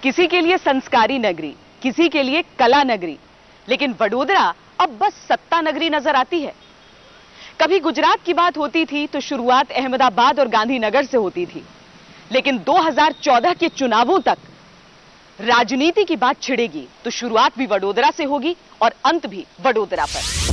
किसी के लिए संस्कारी नगरी, किसी के लिए कला नगरी, लेकिन वडोदरा अब बस सत्ता नगरी नजर आती है। कभी गुजरात की बात होती थी तो शुरुआत अहमदाबाद और गांधीनगर से होती थी, लेकिन 2014 के चुनावों तक राजनीति की बात छिड़ेगी तो शुरुआत भी वडोदरा से होगी और अंत भी वडोदरा पर।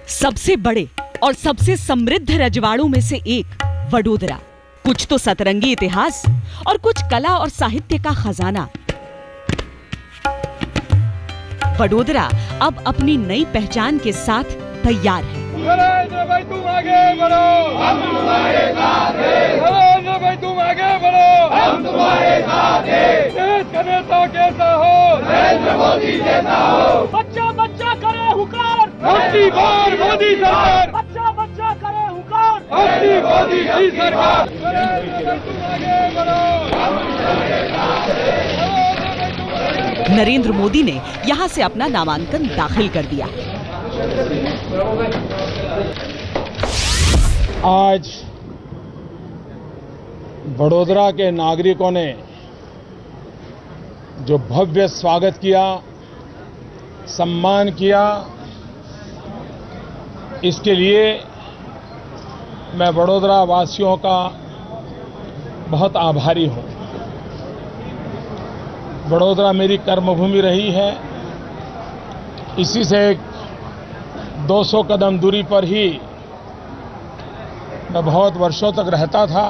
सबसे बड़े और सबसे समृद्ध रजवाड़ों में से एक वडोदरा, कुछ तो सतरंगी इतिहास और कुछ कला और साहित्य का खजाना। वडोदरा अब अपनी नई पहचान के साथ तैयार है। नरेंद्र भाई तुम आगे बढ़ो, हम तुम्हारे साथ हैं। नरेंद्र भाई तुम आगे बढ़ो, हम तुम्हारे साथ हैं। देश का नेता कैसा हो, नरेंद्र मोदी जैसा हो। बच्चा बच्चा करे हुकार, अपनी बार मोदी सरकार। बच्चा बच्चा करे हुकार, अपनी मोदी की सरकार। नरेंद्र भाई तुम आगे बढ़ो, हम तुम्हारे साथ हैं। नरेंद्र मोदी ने यहां से अपना नामांकन दाखिल कर दिया। आज वडोदरा के नागरिकों ने जो भव्य स्वागत किया, सम्मान किया, इसके लिए मैं वडोदरा वासियों का बहुत आभारी हूं। वडोदरा मेरी कर्मभूमि रही है। इसी से 200 कदम दूरी पर ही मैं बहुत वर्षों तक रहता था।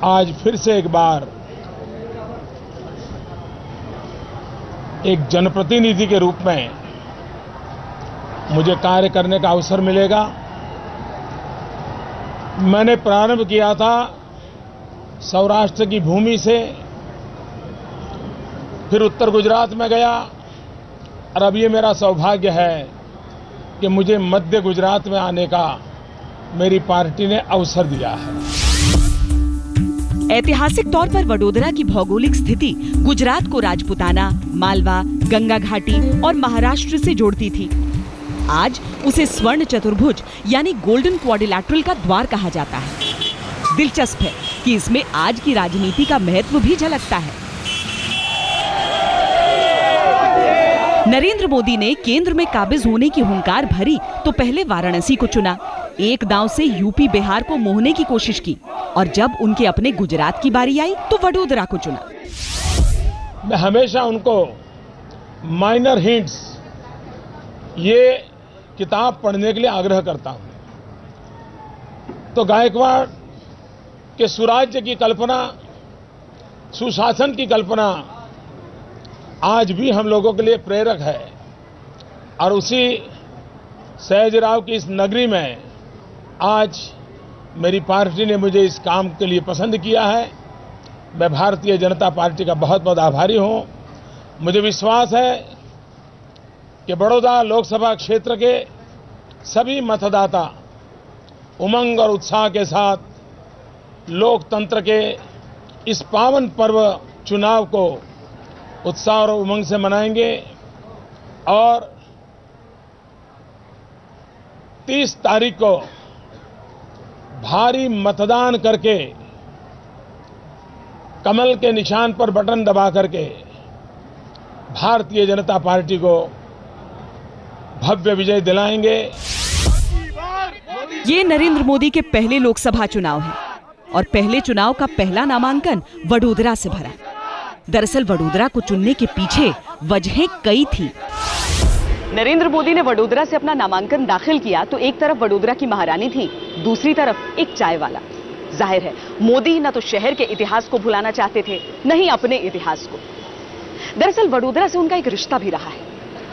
आज फिर से एक बार एक जनप्रतिनिधि के रूप में मुझे कार्य करने का अवसर मिलेगा। मैंने प्रारंभ किया था सौराष्ट्र की भूमि से, फिर उत्तर गुजरात में गया और अब ये मेरा सौभाग्य है कि मुझे मध्य गुजरात में आने का मेरी पार्टी ने अवसर दिया है। ऐतिहासिक तौर पर वडोदरा की भौगोलिक स्थिति गुजरात को राजपुताना, मालवा, गंगा घाटी और महाराष्ट्र से जोड़ती थी। आज उसे स्वर्ण चतुर्भुज यानी गोल्डन क्वाड्रिलैटरल का द्वार कहा जाता है। दिलचस्प है कि इसमें आज की राजनीति का महत्व भी झलकता है। नरेंद्र मोदी ने केंद्र में काबिज होने की हुंकार भरी तो पहले वाराणसी को चुना, एक दांव से यूपी बिहार को मोहने की कोशिश की और जब उनके अपने गुजरात की बारी आई तो वडोदरा को चुना। मैं हमेशा उनको माइनर हिंट्स ये किताब पढ़ने के लिए आग्रह करता हूं। तो गायकवाड़ के सुराज्य की कल्पना, सुशासन की कल्पना आज भी हम लोगों के लिए प्रेरक है और उसी सयाजीराव की इस नगरी में आज मेरी पार्टी ने मुझे इस काम के लिए पसंद किया है। मैं भारतीय जनता पार्टी का बहुत बहुत आभारी हूं। मुझे विश्वास है कि बड़ौदा लोकसभा क्षेत्र के सभी मतदाता उमंग और उत्साह के साथ लोकतंत्र के इस पावन पर्व चुनाव को उत्साह और उमंग से मनाएंगे और 30 तारीख को भारी मतदान करके कमल के निशान पर बटन दबा करके भारतीय जनता पार्टी को भव्य विजय दिलाएंगे। ये नरेंद्र मोदी के पहले लोकसभा चुनाव है और पहले चुनाव का पहला नामांकन वडोदरा से भरा। दरअसल वडोदरा को चुनने के पीछे वजहें कई थी। नरेंद्र मोदी ने वडोदरा से अपना नामांकन दाखिल किया तो एक तरफ वडोदरा की महारानी थी, दूसरी तरफ एक चाय वाला। जाहिर है मोदी न तो शहर के इतिहास को भुलाना चाहते थे, न ही अपने इतिहास को। दरअसल वडोदरा से उनका एक रिश्ता भी रहा है।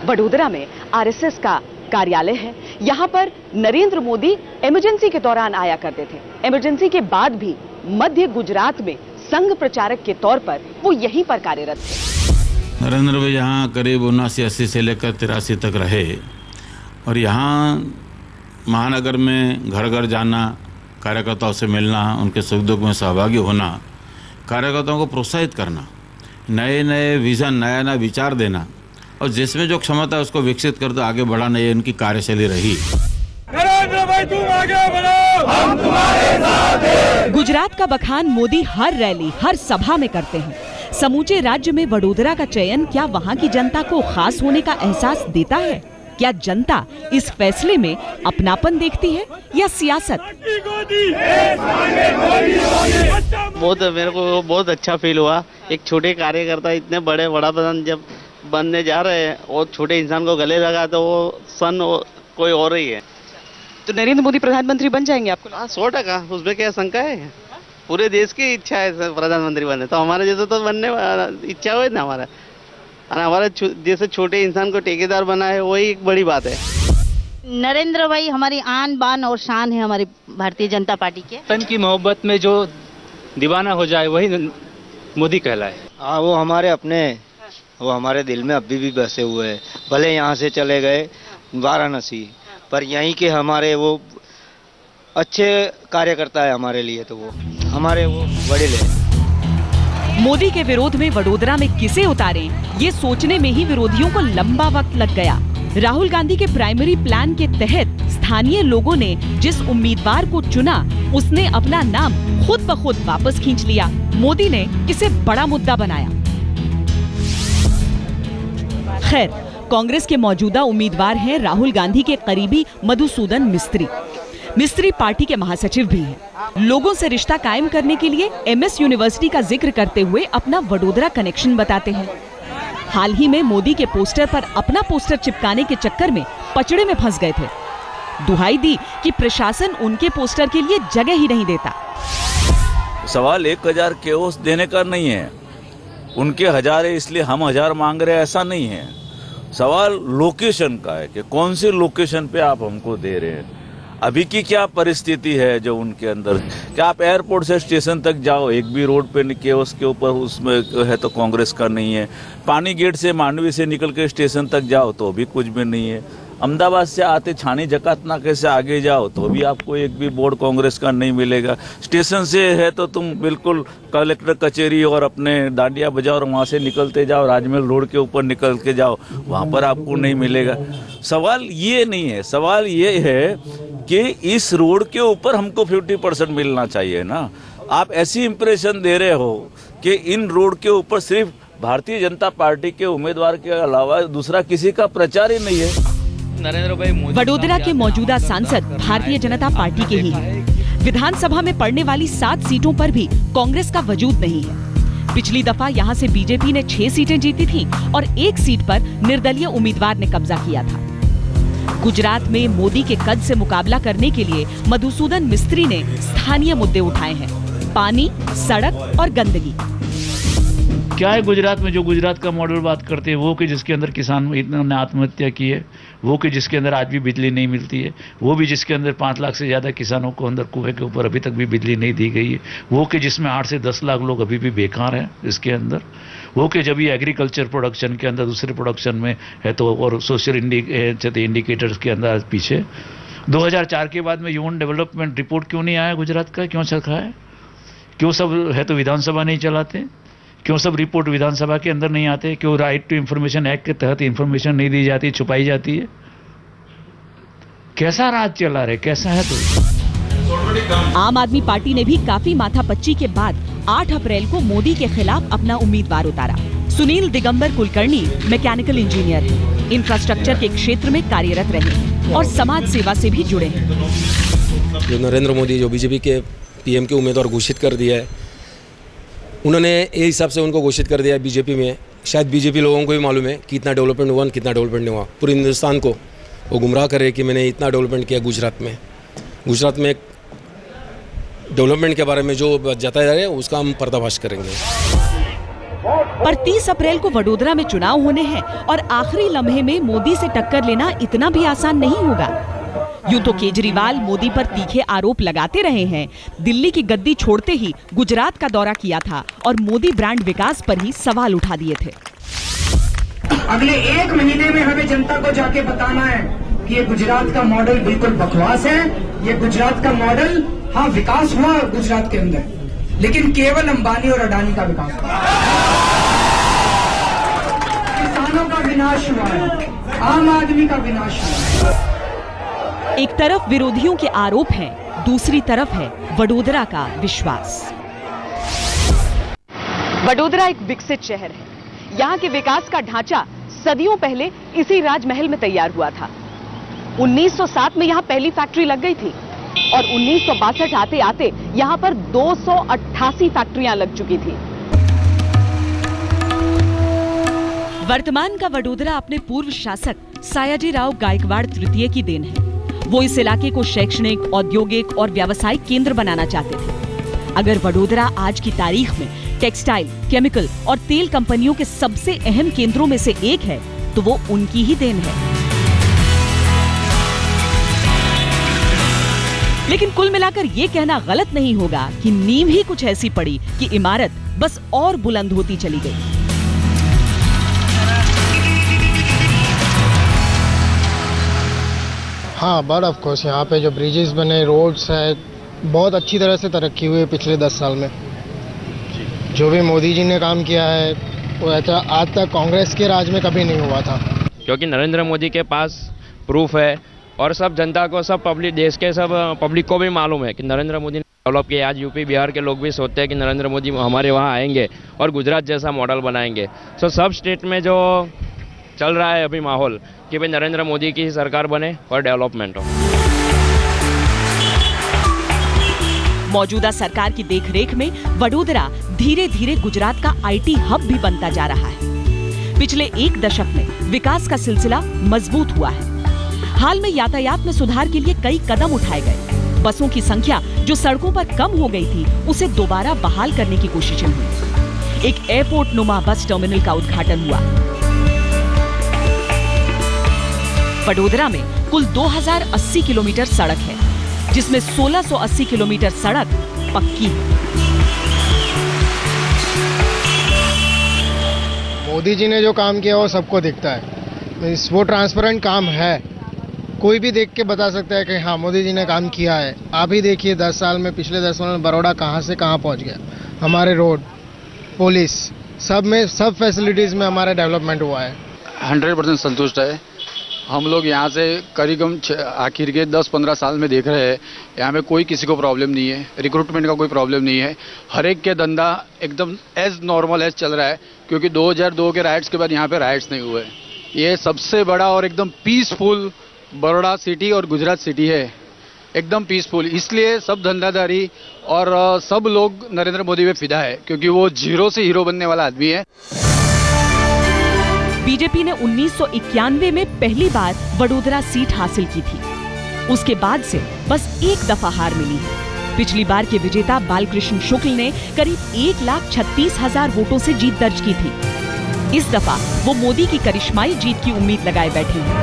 वडोदरा में आरएसएस का कार्यालय है। यहाँ पर नरेंद्र मोदी इमरजेंसी के दौरान आया करते थे। इमरजेंसी के बाद भी मध्य गुजरात में संघ प्रचारक के तौर पर वो यहीं पर कार्यरत थे। नरेंद्र भाई यहाँ करीब 79-80 से लेकर 83 तक रहे और यहाँ महानगर में घर घर जाना, कार्यकर्ताओं से मिलना, उनके सुख दुख में सहभागी होना, कार्यकर्ताओं को प्रोत्साहित करना, नए नए विज़न, नया नया विचार देना और जिसमें जो क्षमता है उसको विकसित कर दो, आगे बढ़ाना, ये उनकी कार्यशैली रही। नरेंद्र भाई तुम आगे बढ़ो, हम तुम्हारे साथ हैं। गुजरात का बखान मोदी हर रैली, हर सभा में करते हैं। समूचे राज्य में वडोदरा का चयन क्या वहाँ की जनता को खास होने का एहसास देता है? क्या जनता इस फैसले में अपनापन देखती है या सियासत? बहुत, मेरे को बहुत अच्छा फील हुआ। एक छोटे कार्यकर्ता इतने बड़े वडाप्रधान जब बनने जा रहे हैं और छोटे इंसान को गले लगा तो वो सन कोई और ही है। तो नरेंद्र मोदी प्रधानमंत्री बन जाएंगे आपको? 100%, उसमें क्या शंका है। पूरे देश की इच्छा है प्रधानमंत्री बनने, तो हमारे जैसे तो बनने इच्छा हो ना हमारा, और हमारे जैसे छोटे इंसान को ठेकेदार बना है, वही एक बड़ी बात है। नरेंद्र भाई हमारी आन बान और शान है हमारी भारतीय जनता पार्टी के। तन की मोहब्बत में जो दीवाना हो जाए वही मोदी कहलाए। हाँ, वो हमारे अपने, वो हमारे दिल में अभी भी बसे हुए हैं। भले यहाँ से चले गए वाराणसी, पर यहीं के हमारे वो अच्छे कार्यकर्ता है हमारे लिए, तो वो हमारे वो वडील है। मोदी के विरोध में वडोदरा में किसे उतारें, ये सोचने में ही विरोधियों को लंबा वक्त लग गया। राहुल गांधी के प्राइमरी प्लान के तहत स्थानीय लोगों ने जिस उम्मीदवार को चुना, उसने अपना नाम खुद ब खुद वापस खींच लिया। मोदी ने इसे बड़ा मुद्दा बनाया। खैर, कांग्रेस के मौजूदा उम्मीदवार हैं राहुल गांधी के करीबी मधुसूदन मिस्त्री। मिस्त्री पार्टी के महासचिव भी हैं। लोगों से रिश्ता कायम करने के लिए MS यूनिवर्सिटी का जिक्र करते हुए अपना वडोदरा कनेक्शन बताते हैं। हाल ही में मोदी के पोस्टर पर अपना पोस्टर चिपकाने के चक्कर में पचड़े में फंस गए थे। दुहाई दी कि प्रशासन उनके पोस्टर के लिए जगह ही नहीं देता। सवाल 1000 केओस देने का नहीं है, उनके 1000 है इसलिए हम 1000 मांग रहे हैं, ऐसा नहीं है। सवाल लोकेशन का है कि कौन सी लोकेशन पे आप हमको दे रहे हैं। अभी की क्या परिस्थिति है जो उनके अंदर, क्या आप एयरपोर्ट से स्टेशन तक जाओ, एक भी रोड पे केओस के ऊपर उसमें है तो कांग्रेस का नहीं है। पानी गेट से मांडवी से निकल के स्टेशन तक जाओ तो भी कुछ भी नहीं है। अहमदाबाद से आते छानी जकात नाके से आगे जाओ तो भी आपको एक भी बोर्ड कांग्रेस का नहीं मिलेगा। स्टेशन से है तो तुम बिल्कुल कलेक्टर कचेरी और अपने डांडिया बाजार वहाँ से निकलते जाओ, राजमहल रोड के ऊपर निकल के जाओ, वहाँ पर आपको नहीं मिलेगा। सवाल ये नहीं है, सवाल ये है कि इस रोड के ऊपर हमको 50% मिलना चाहिए ना। आप ऐसी इंप्रेशन दे रहे हो कि इन रोड के ऊपर सिर्फ भारतीय जनता पार्टी के उम्मीदवार के अलावा दूसरा किसी का प्रचार ही नहीं है। वडोदरा के मौजूदा सांसद भारतीय जनता पार्टी के ही हैं। विधानसभा में पड़ने वाली 7 सीटों पर भी कांग्रेस का वजूद नहीं है। पिछली दफा यहां से बीजेपी ने 6 सीटें जीती थी और 1 सीट पर निर्दलीय उम्मीदवार ने कब्जा किया था। गुजरात में मोदी के कद से मुकाबला करने के लिए मधुसूदन मिस्त्री ने स्थानीय मुद्दे उठाए हैं, पानी, सड़क और गंदगी। क्या है गुजरात में, जो गुजरात का मॉडल बात करते हैं वो कि जिसके अंदर किसान इन्होंने आत्महत्या की है, वो कि जिसके अंदर आज भी बिजली नहीं मिलती है, वो भी जिसके अंदर 5 लाख से ज़्यादा किसानों को अंदर कुएं के ऊपर अभी तक भी बिजली नहीं दी गई है, वो कि जिसमें 8 से 10 लाख लोग अभी भी बेकार हैं इसके अंदर, वो कि जब ये एग्रीकल्चर प्रोडक्शन के अंदर दूसरे प्रोडक्शन में है तो और सोशल इंडिकेटर्स के अंदर पीछे। 2004 के बाद में ह्यूमन डेवलपमेंट रिपोर्ट क्यों नहीं आया गुजरात का, क्यों चरखा है? क्यों सब है तो विधानसभा नहीं चलाते? क्यों सब रिपोर्ट विधानसभा के अंदर नहीं आते? क्यों राइट टू इंफॉर्मेशन एक्ट के तहत इंफॉर्मेशन नहीं दी जाती, छुपाई जाती है? कैसा राज चला रहे, कैसा है? तो आम आदमी पार्टी ने भी काफी माथापच्ची के बाद 8 अप्रैल को मोदी के खिलाफ अपना उम्मीदवार उतारा। सुनील दिगंबर कुलकर्णी मैकेनिकल इंजीनियर हैं, इंफ्रास्ट्रक्चर के क्षेत्र में कार्यरत रहे और समाज सेवा से भी जुड़े हैं। जो नरेंद्र मोदी जो बीजेपी के PM के उम्मीदवार घोषित कर दिया है, उन्होंने ये हिसाब से उनको घोषित कर दिया है बीजेपी में। शायद बीजेपी लोगों को भी मालूम है कि इतना डेवलपमेंट हुआ, कितना डेवलपमेंट नहीं हुआ। पूरे हिंदुस्तान को वो गुमराह करे कि मैंने इतना डेवलपमेंट किया गुजरात में। गुजरात में डेवलपमेंट के बारे में जो जताया जा रहा है उसका हम पर्दाफाश करेंगे। पर 30 अप्रैल को वडोदरा में चुनाव होने हैं और आखिरी लम्हे में मोदी से टक्कर लेना इतना भी आसान नहीं होगा। यूं तो केजरीवाल मोदी पर तीखे आरोप लगाते रहे हैं, दिल्ली की गद्दी छोड़ते ही गुजरात का दौरा किया था और मोदी ब्रांड विकास पर ही सवाल उठा दिए थे। अगले 1 महीने में हमें जनता को जाके बताना है कि ये गुजरात का मॉडल बिल्कुल बकवास है। ये गुजरात का मॉडल, हाँ विकास हुआ गुजरात के अंदर, लेकिन केवल अंबानी और अडानी का विकास हुआ। विनाश हुआ है, आम आदमी का विनाश हुआ है। एक तरफ विरोधियों के आरोप हैं, दूसरी तरफ है वडोदरा का विश्वास। वडोदरा एक विकसित शहर है। यहाँ के विकास का ढांचा सदियों पहले इसी राजमहल में तैयार हुआ था। 1907 में यहाँ पहली फैक्ट्री लग गई थी और 1962 आते आते यहाँ पर 288 फैक्ट्रियां लग चुकी थी। वर्तमान का वडोदरा अपने पूर्व शासक सायाजीराव गायकवाड़ तृतीय की देन है। वो इस इलाके को शैक्षणिक, औद्योगिक और व्यावसायिक केंद्र बनाना चाहते थे। अगर वडोदरा आज की तारीख में टेक्सटाइल, केमिकल और तेल कंपनियों के सबसे अहम केंद्रों में से एक है, तो वो उनकी ही देन है। लेकिन कुल मिलाकर ये कहना गलत नहीं होगा कि नींव ही कुछ ऐसी पड़ी कि इमारत बस और बुलंद होती चली गई। हाँ, बट ऑफ कोर्स यहाँ पे जो ब्रिजेस बने, रोड्स है, बहुत अच्छी तरह से तरक्की हुई है पिछले 10 साल में। जो भी मोदी जी ने काम किया है वो ऐसा आज तक कांग्रेस के राज में कभी नहीं हुआ था। क्योंकि नरेंद्र मोदी के पास प्रूफ है और सब जनता को, सब पब्लिक, देश के सब पब्लिक को भी मालूम है कि नरेंद्र मोदी ने डेवलप किया। आज यूपी बिहार के लोग भी सोचते हैं कि नरेंद्र मोदी हमारे वहाँ आएंगे और गुजरात जैसा मॉडल बनाएंगे। सो सब स्टेट में जो चल रहा है अभी माहौल कि भाई नरेंद्र मोदी की सरकार बने और डेवलपमेंट हो। मौजूदा सरकार की देखरेख में वडोदरा धीरे धीरे गुजरात का आईटी हब भी बनता जा रहा है। पिछले 1 दशक में विकास का सिलसिला मजबूत हुआ है। हाल में यातायात में सुधार के लिए कई कदम उठाए गए। बसों की संख्या जो सड़कों पर कम हो गई थी, उसे दोबारा बहाल करने की कोशिशें हुई। एक एयरपोर्ट नुमा बस टर्मिनल का उद्घाटन हुआ। वडोदरा में कुल 2080 किलोमीटर सड़क है, जिसमें 1680 किलोमीटर सड़क पक्की है। मोदी जी ने जो काम किया वो सबको दिखता है। वो ट्रांसपेरेंट काम है, कोई भी देख के बता सकता है कि हाँ मोदी जी ने काम किया है। आप ही देखिए 10 साल में, पिछले 10 साल में बड़ौदा कहाँ से कहाँ पहुँच गया। हमारे रोड, पुलिस, सब में, सब फैसिलिटीज़ में हमारा डेवलपमेंट हुआ है। 100% संतुष्ट है। हम लोग यहाँ से करीबन आखिर के 10-15 साल में देख रहे हैं, यहाँ में कोई किसी को प्रॉब्लम नहीं है, रिक्रूटमेंट का कोई प्रॉब्लम नहीं है। हर एक के धंधा एकदम एज नॉर्मल एज चल रहा है, क्योंकि 2002 के राइट्स के बाद यहाँ पे राइट्स नहीं हुए। ये सबसे बड़ा और एकदम पीसफुल बड़ौदा सिटी और गुजरात सिटी है, एकदम पीसफुल। इसलिए सब धंधादारी और सब लोग नरेंद्र मोदी पे फिदा है, क्योंकि वो जीरो से हीरो बनने वाला आदमी है। बीजेपी ने 1991 में पहली बार वडोदरा सीट हासिल की थी। उसके बाद से बस एक दफा हार मिली है। पिछली बार के विजेता बालकृष्ण शुक्ल ने करीब 1,36,000 वोटों से जीत दर्ज की थी। इस दफा वो मोदी की करिश्माई जीत की उम्मीद लगाए बैठे हैं।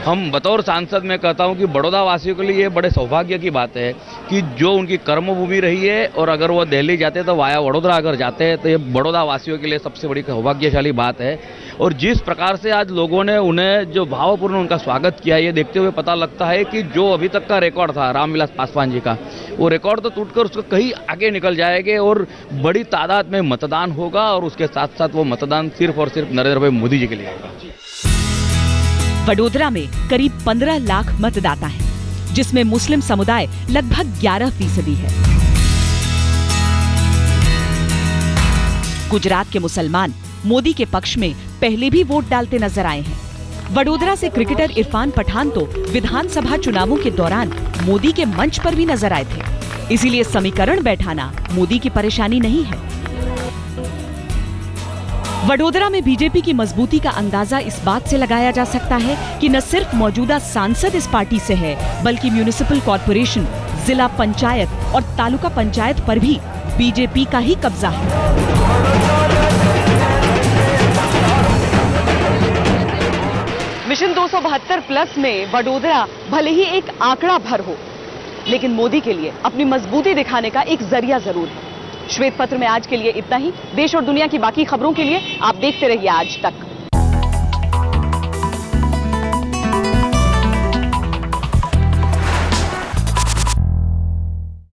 हम बतौर सांसद में कहता हूं कि बड़ौदा वासियों के लिए ये बड़े सौभाग्य की बात है कि जो उनकी कर्मभूमि रही है, और अगर वो दिल्ली जाते तो वाया वडोदरा अगर जाते हैं तो ये बड़ौदा वासियों के लिए सबसे बड़ी सौभाग्यशाली बात है। और जिस प्रकार से आज लोगों ने उन्हें जो भावपूर्ण उनका स्वागत किया, ये देखते हुए पता लगता है कि जो अभी तक का रिकॉर्ड था रामविलास पासवान जी का, वो रिकॉर्ड तो टूटकर उसको कहीं आगे निकल जाएंगे और बड़ी तादाद में मतदान होगा, और उसके साथ साथ वो मतदान सिर्फ और सिर्फ नरेंद्र भाई मोदी जी के लिए होगा। वडोदरा में करीब 15 लाख मतदाता हैं, जिसमें मुस्लिम समुदाय लगभग 11% है। गुजरात के मुसलमान मोदी के पक्ष में पहले भी वोट डालते नजर आए हैं। वडोदरा से क्रिकेटर इरफान पठान तो विधानसभा चुनावों के दौरान मोदी के मंच पर भी नजर आए थे। इसीलिए समीकरण बैठाना मोदी की परेशानी नहीं है। वडोदरा में बीजेपी की मजबूती का अंदाजा इस बात से लगाया जा सकता है कि न सिर्फ मौजूदा सांसद इस पार्टी से है, बल्कि म्यूनिसिपल कॉर्पोरेशन, जिला पंचायत और तालुका पंचायत पर भी बीजेपी का ही कब्जा है। मिशन 272 प्लस में वडोदरा भले ही एक आंकड़ा भर हो, लेकिन मोदी के लिए अपनी मजबूती दिखाने का एक जरिया जरूर है। श्वेत पत्र में आज के लिए इतना ही। देश और दुनिया की बाकी खबरों के लिए आप देखते रहिए आज तक।